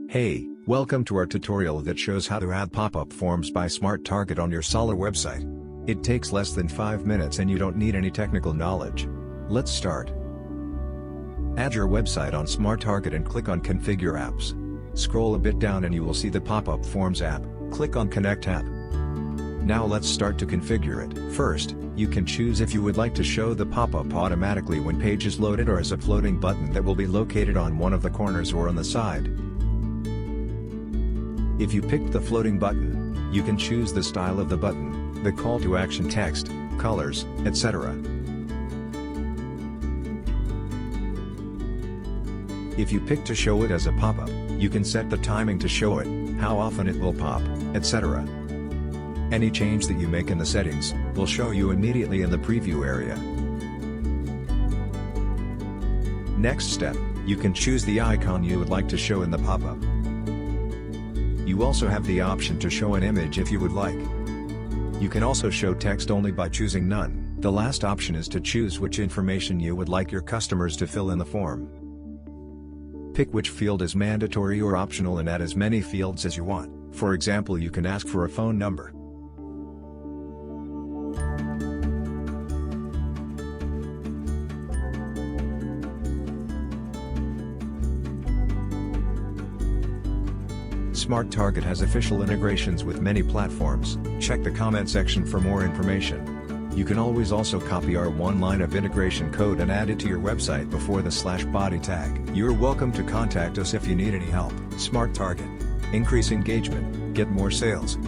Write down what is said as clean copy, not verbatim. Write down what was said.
Hey, welcome to our tutorial that shows how to add Popup Forms by Smart Target on your Salla website. It takes less than 5 minutes and you don't need any technical knowledge. Let's start. Add your website on Smart Target and click on Configure Apps. Scroll a bit down and you will see the Popup Forms app. Click on Connect app. Now let's start to configure it. First, you can choose if you would like to show the pop-up automatically when page is loaded or as a floating button that will be located on one of the corners or on the side. If you picked the floating button, you can choose the style of the button, the call to action text, colors, etc. If you pick to show it as a pop-up, you can set the timing to show it, how often it will pop, etc. Any change that you make in the settings will show you immediately in the preview area. Next step, you can choose the icon you would like to show in the pop-up. You also have the option to show an image if you would like. You can also show text only by choosing none. The last option is to choose which information you would like your customers to fill in the form. Pick which field is mandatory or optional and add as many fields as you want. For example, you can ask for a phone number. Smart Target has official integrations with many platforms. Check the comment section for more information. You can always also copy our one line of integration code and add it to your website before the /body tag. You're welcome to contact us if you need any help. Smart Target. Increase engagement, get more sales.